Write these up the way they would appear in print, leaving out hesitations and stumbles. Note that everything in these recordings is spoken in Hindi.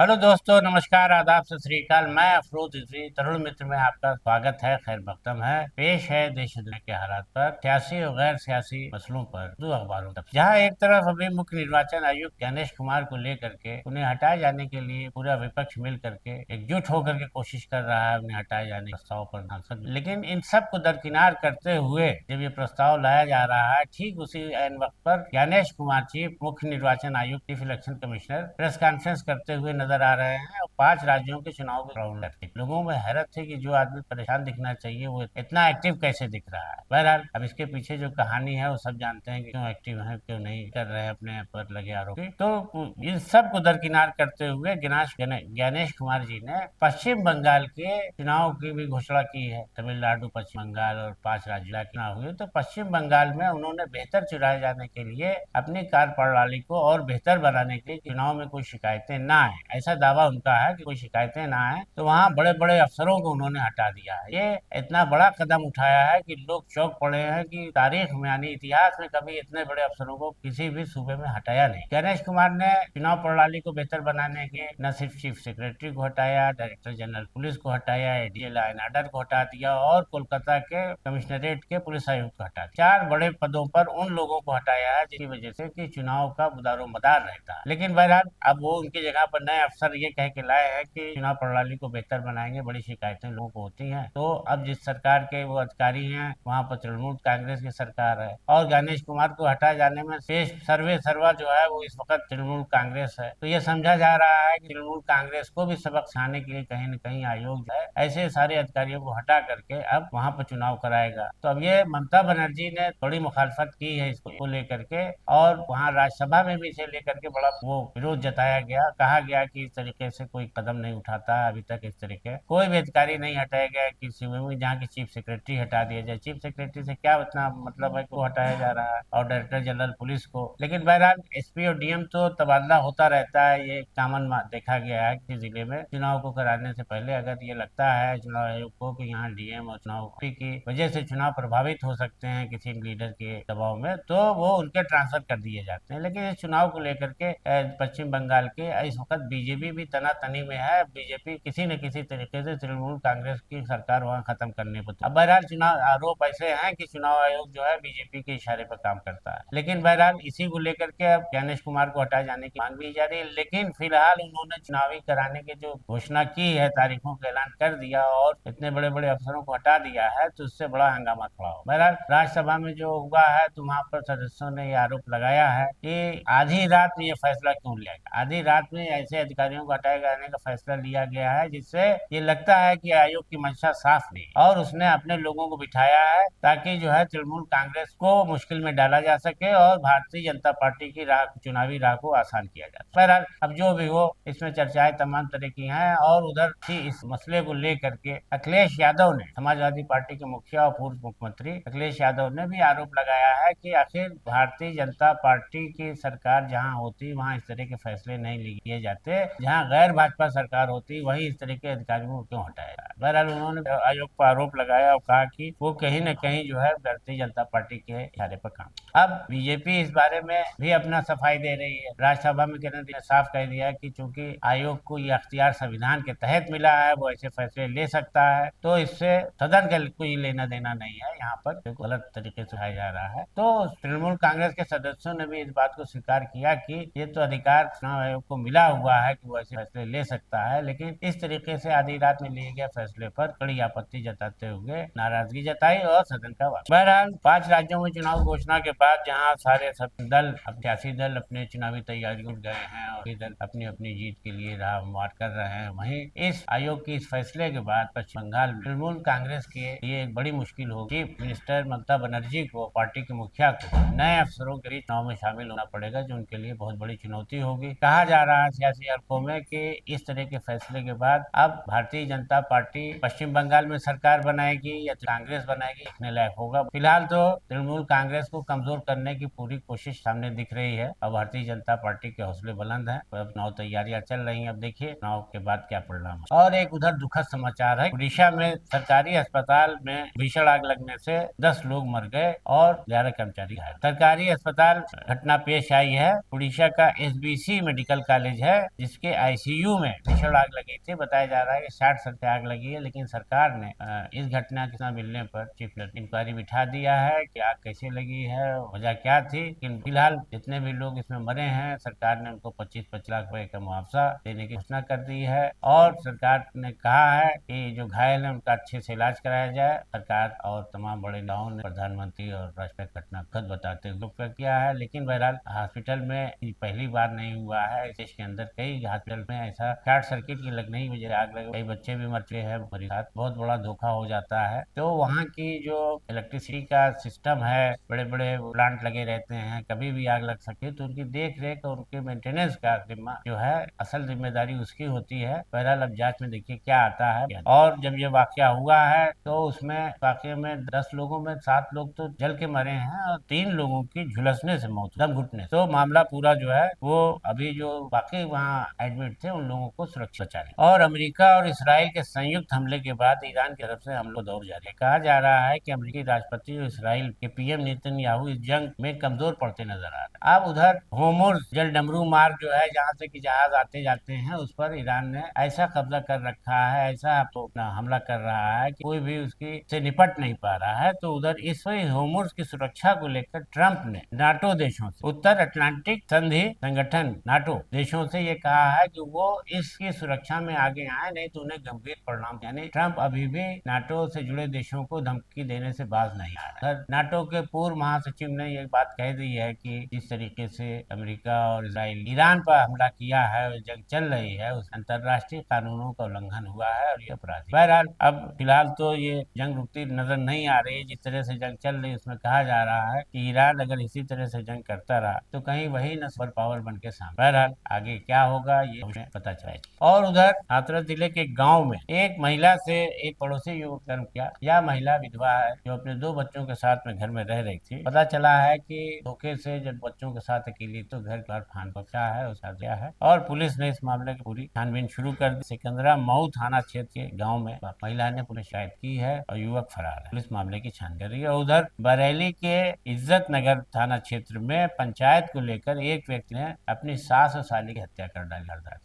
हेलो दोस्तों, नमस्कार, आदाब, सत श्री अकाल। मैं अफरोज इजरी तरुण मित्र में आपका स्वागत है। खैर मकदम है। पेश है देश दुनिया के हालात पर, सियासी और गैर सियासी मसलों पर दो अखबारों तक, जहां एक तरफ अभी मुख्य निर्वाचन आयुक्त गणेश कुमार को लेकर के उन्हें हटाए जाने के लिए पूरा विपक्ष मिल करके एकजुट होकर के कोशिश कर रहा है उन्हें हटाए जाने के प्रस्ताव पर सांसद, लेकिन इन सब को दरकिनार करते हुए जब ये प्रस्ताव लाया जा रहा है, ठीक उसी एन वक्त पर गणेश कुमार चीफ मुख्य निर्वाचन आयुक्त, chief election commissioner press conference करते हुए नजर आ रहे हैं और 5 राज्यों के चुनाव के ग्राउंड लेते। लोगों में हैरत थी कि जो आदमी परेशान दिखना चाहिए वो इतना एक्टिव कैसे दिख रहा है। बहरहाल अब इसके पीछे जो कहानी है वो सब जानते हैं कि क्यों एक्टिव है, क्यों नहीं कर रहे हैं अपने पर लगे आरोपी। तो इन सब को दरकिनार करते हुए गणेश कुमार जी ने पश्चिम बंगाल के चुनाव की भी घोषणा की है। तमिलनाडु, पश्चिम बंगाल और 5 राज्यों के चुनाव हुए, तो पश्चिम बंगाल में उन्होंने बेहतर चुनाए जाने के लिए अपनी कार्य प्रणाली को और बेहतर बनाने के लिए चुनाव में कोई शिकायतें ना आए, ऐसा दावा उनका है कि कोई शिकायतें ना आए, तो वहाँ बड़े बड़े अफसरों को उन्होंने हटा दिया है। ये इतना बड़ा कदम उठाया है कि लोग चौंक पड़े हैं कि तारीख में यानी इतिहास में कभी इतने बड़े अफसरों को किसी भी सूबे में हटाया नहीं। गणेश कुमार ने चुनाव प्रणाली को बेहतर बनाने के न सिर्फ चीफ सेक्रेटरी को हटाया, डायरेक्टर जनरल पुलिस को हटाया, एडीजी लॉ एंड ऑर्डर को हटा दिया और कोलकाता के कमिश्नरेट के पुलिस आयुक्त को हटा दिया। 4 बड़े पदों पर उन लोगों को हटाया है जिसकी वजह से कि चुनाव का दारोमदार रहता है। लेकिन बहरहाल अब वो उनकी जगह पर नए अफसर ये कह के लाए हैं कि चुनाव प्रणाली को बेहतर बनाएंगे, बड़ी शिकायतें लोगों को होती हैं। तो अब जिस सरकार के वो अधिकारी हैं वहाँ पर तृणमूल कांग्रेस की सरकार है और गणेश कुमार को हटाए जाने में शेष सर्वे सर्वा जो है वो इस वक्त तृणमूल कांग्रेस है। तो ये समझा जा रहा है कि तृणमूल कांग्रेस को भी सबक सिखाने के लिए कहीं न कहीं आयोग जो है ऐसे सारे अधिकारियों को हटा करके अब वहाँ पर चुनाव कराएगा। तो अब ये ममता बनर्जी ने थोड़ी मुखालफत की है इसको लेकर के, और वहाँ राज्यसभा में भी इसे लेकर के बड़ा वो विरोध जताया गया। कहा गया कि इस तरीके से कोई कदम नहीं उठाता, अभी तक इस तरीके कोई भी अधिकारी नहीं हटाया गया कि सूबे में जहाँ की चीफ सेक्रेटरी हटा दिया जाए। चीफ सेक्रेटरी से क्या इतना मतलब है को हटाया जा रहा है, और डायरेक्टर जनरल पुलिस को। लेकिन बहरहाल एसपी और डीएम तो तबादला होता रहता है, ये कॉमन देखा गया है कि जिले में चुनाव को कराने से पहले अगर ये लगता है चुनाव आयोग को कि यहाँ डीएम और चुनाव की वजह से चुनाव प्रभावित हो सकते हैं किसी लीडर के दबाव में, तो वो उनके ट्रांसफर कर दिए जाते हैं। लेकिन इस चुनाव को लेकर के पश्चिम बंगाल के इस वक्त बीजेपी भी तनातनी में है। बीजेपी किसी न किसी तरीके से तृणमूल कांग्रेस की सरकार वहां खत्म करने पर, अब बहरहाल चुनाव आरोप ऐसे हैं कि चुनाव आयोग जो है बीजेपी के इशारे पर काम करता है। लेकिन बहरहाल इसी को लेकर के अब गणेश कुमार को हटाए जाने की मांग भी जा रही है। लेकिन फिलहाल उन्होंने चुनावी कराने की जो घोषणा की है, तारीखों का ऐलान कर दिया और इतने बड़े बड़े अफसरों को हटा दिया है, तो उससे बड़ा हंगामा खड़ा हो। बहरहाल राज्यसभा में जो हुआ है तो वहां पर सदस्यों ने ये आरोप लगाया है कि आधी रात में ये फैसला क्यों लिया गया। आधी रात में ऐसे अधिकारियों को हटाए जाने का फैसला लिया गया है जिससे ये लगता है कि आयोग की मंशा साफ नहीं, और उसने अपने लोगों को बिठाया है ताकि जो है तृणमूल कांग्रेस को मुश्किल में डाला जा सके और भारतीय जनता पार्टी की राह, चुनावी राह को आसान किया जाए। बहरहाल अब जो भी हो, इसमें चर्चाएं तमाम तरह की हैं। और उधर ही इस मसले को लेकर के अखिलेश यादव ने, समाजवादी पार्टी के मुखिया और पूर्व मुख्यमंत्री अखिलेश यादव ने भी आरोप लगाया है कि आखिर भारतीय जनता पार्टी की सरकार जहां होती वहां इस तरह के फैसले नहीं लिए जाते, जहां गैर भाजपा सरकार होती वहीं इस तरह के अधिकारियों को क्यों हटाया जाए। बहरहाल उन्होंने आयोग पर आरोप लगाया और कहा कि वो कहीं न कहीं जो है भारतीय जनता पार्टी के इशारे पर काम। अब बीजेपी इस बारे में भी अपना सफाई दे रही है। राज्यसभा में ने साफ कह दिया कि चूंकि आयोग को ये अख्तियार संविधान के तहत मिला है, वो ऐसे फैसले ले सकता है, तो इससे सदन का कोई लेना देना नहीं है। यहाँ पर गलत तरीके से उठाया जा रहा है। तो तृणमूल कांग्रेस के सदस्यों ने भी इस बात को स्वीकार किया कि ये तो अधिकार चुनाव आयोग को मिला हुआ है कि वो ऐसे फैसले ले सकता है, लेकिन इस तरीके से आधी रात में लिए गए फैसले पर कड़ी आपत्ति जताते हुए नाराजगी जताई और सदन का वापस। बहरहाल 5 राज्यों में चुनाव घोषणा के बाद जहाँ सारे सब दल, सियासी दल अपने चुनावी तैयारियों में गए हैं और इधर अपनी अपनी जीत के लिए राह हमवार कर रहे हैं, वहीं इस आयोग के इस फैसले के बाद पश्चिम बंगाल में तृणमूल कांग्रेस के लिए एक बड़ी मुश्किल होगी। चीफ मिनिस्टर ममता बनर्जी को, पार्टी के मुखिया को नए अफसरों के बीच चुनाव में शामिल होना पड़ेगा, जो उनके लिए बहुत बड़ी चुनौती होगी। कहा जा रहा है सियासी हलकों में कि इस तरह के फैसले के बाद अब भारतीय जनता पार्टी पश्चिम बंगाल में सरकार बनाएगी या कांग्रेस बनाएगी, देखने लायक होगा। फिलहाल तो तृणमूल कांग्रेस को कमजोर करने की पूरी कोशिश सामने दिख रही है और भारतीय जनता पार्टी के हौसले बुलंद हैं। अब चुनाव तैयारियां चल रही हैं, अब देखिए चुनाव के बाद क्या परिणाम। और एक उधर दुखद समाचार है, उड़ीसा में सरकारी अस्पताल में भीषण आग लगने से 10 लोग मर गए और 11 कर्मचारी घायल। सरकारी अस्पताल घटना पेश आई है। उड़ीसा का एसबीसी मेडिकल कॉलेज है जिसके आईसीयू में भीषण आग लगी थी। बताया जा रहा है कि 60 सर पे आग लगी है, लेकिन सरकार ने इस घटना की सूचना मिलने पर चीफ इंक्वायरी बिठा दिया है कि आग कैसे लगी है, वजह क्या थी। लेकिन फिलहाल जितने भी लोग इसमें मरे हैं, सरकार ने उनको 25-25 लाख रुपए का मुआवजा देने की घोषणा कर दी है, और सरकार ने कहा है कि जो घायल है उनका अच्छे से इलाज कराया जाए। सरकार और तमाम बड़े नेताओं ने प्रधानमंत्री और राष्ट्रपति घटना खुद बताते हुए दुख व्यक्त किया है। लेकिन बहरहाल हॉस्पिटल में ये पहली बार नहीं हुआ है, देश के अंदर कई हॉस्पिटल में ऐसा शॉर्ट सर्किट की लगने की वजह आग लगे, कई बच्चे भी मर चुके हैं, मरीज साथ बहुत बड़ा धोखा हो जाता है। तो वहाँ की जो इलेक्ट्रिसिटी का सिस्टम है, बड़े बड़े प्लांट लगे रहते हैं, कभी भी आग लग सकती है, तो उनकी देख रेख और उनके मेंटेनेंस का जिम्मा जो है, असल जिम्मेदारी उसकी होती है। बहरहाल अब जांच में देखिए क्या आता है। और जब ये वाकया हुआ है तो उसमें वाकये में 10 लोगों में 7 लोग तो जल के मरे हैं और 3 लोगों की झुलसने से मौत, दम घुटने। तो मामला पूरा जो है वो अभी जो बाकी वहाँ एडमिट थे उन लोगों को सुरक्षित बचाने। और अमेरिका और इसराइल के संयुक्त हमले के बाद ईरान की तरफ से हमला दौर जारी है। कहा जा रहा है कि अमेरिकी राष्ट्रपति और इसराइल के पीएम नेतन्याहू इस जंग में कमजोर पड़ते नजर आ रहे हैं। अब उधर होर्मुज जल डमरू मार्ग जो है, जहाँ से कि जहाज आते जाते हैं, उस पर ईरान ने ऐसा कब्जा कर रखा है, ऐसा तो अपना हमला कर रहा है कि कोई भी उसकी से निपट नहीं पा रहा है। तो उधर इस होर्मुज की सुरक्षा को लेकर ट्रंप ने नाटो देशों से, उत्तर अटलांटिक संधि संगठन नाटो देशों से ये कहा है कि वो इसकी सुरक्षा में आगे आए, नहीं तो उन्हें गंभीर परिणाम। यानी ट्रंप अभी भी नाटो से जुड़े देशों को धमकी देने से बाज नहीं आ रहा। नाटो के पूर्व महासचिव ने ये बात कह दी है कि जिस तरीके से अमेरिका और इसराइल ईरान पर हमला किया है, जंग चल रही है, उस अंतरराष्ट्रीय कानूनों का उल्लंघन हुआ है और ये अपराध। बहरहाल अब फिलहाल तो ये जंग रुकती नजर नहीं आ रही। जिस तरह से जंग चल रही है उसमें कहा जा रहा है कि ईरान अगर इसी तरह से जंग करता रहा तो कहीं वही न सुपर पावर बन के सामने। बहरहाल आगे क्या होगा ये हमें पता चलेगा। और उधर हाथरस जिले के गांव में एक महिला से एक पड़ोसी युवक कर्म किया। यह महिला विधवा है जो अपने 2 बच्चों के साथ में घर में रह रही थी। पता चला है कि धोखे से जब बच्चों के साथ अकेली तो घर पर फान पकड़ा है, उसका दिया है, और पुलिस ने इस मामले की पूरी छानबीन शुरू कर दी। सिकंदरा मऊ थाना क्षेत्र के गाँव में महिला ने पुलिस शिकायत की है और युवक फरार है। पुलिस मामले की छानबीन कर रही है। उधर बरेली के इज्जत नगर थाना क्षेत्र में पंचायत को लेकर एक व्यक्ति ने अपनी सास और साली की हत्या कर डाली।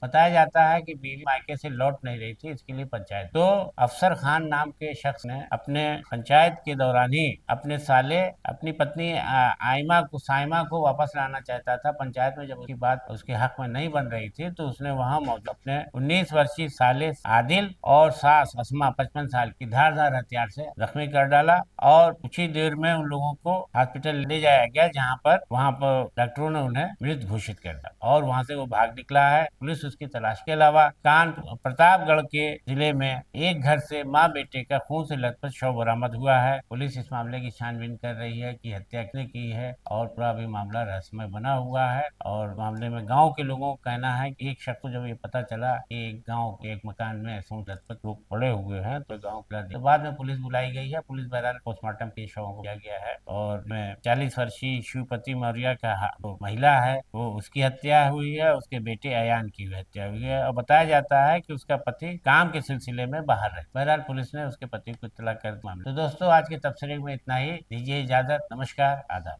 बताया जाता है कि बीवी मायके से लौट नहीं रही थी, इसके लिए पंचायत तो अफसर खान नाम के शख्स ने अपने पंचायत के दौरान ही अपने साले अपनी पत्नी साइमा को वापस लाना चाहता था। पंचायत में जब उसकी बात उसके हक में नहीं बन रही थी तो उसने वहां मौजूद अपने 19 वर्षीय साले आदिल और सास असमा 55 साल की धारदार हथियार से जख्मी कर डाला, और कुछ ही देर में उन लोगों को हॉस्पिटल ले जाया गया, वहां पर डॉक्टरों ने उन्हें मृत घोषित कर दिया और वहां से वो भाग निकला है। पुलिस उसकी तलाश के अलावा प्रतापगढ़ के जिले में एक घर से मां बेटे का खून से लथपथ शव बरामद हुआ है। पुलिस इस मामले की छानबीन कर रही है कि हत्या किसने की है, और पूरा भी मामला रहस्यमय बना हुआ है। और मामले में गांव के लोगों का कहना है कि एक शख्स को जब ये पता चला कि एक गांव के एक मकान में लथपथ लोग पड़े हुए हैं तो गाँव तो बाद में पुलिस बुलाई गई है। पुलिस बहरहाल पोस्टमार्टम के शवों को किया गया है। और 40 वर्षीय शिवपति मौर्य का वो महिला है, वो उसकी हत्या हुई है, उसके बेटे अयान की भी हत्या हुई है, और बताया जाता है कि उसका पति काम के सिलसिले में बाहर रहे। बहरहाल पुलिस ने उसके पति को इत्तला कर मामले। तो दोस्तों आज के तबसरे में इतना ही, दीजिए इजाजत, नमस्कार, आदाब।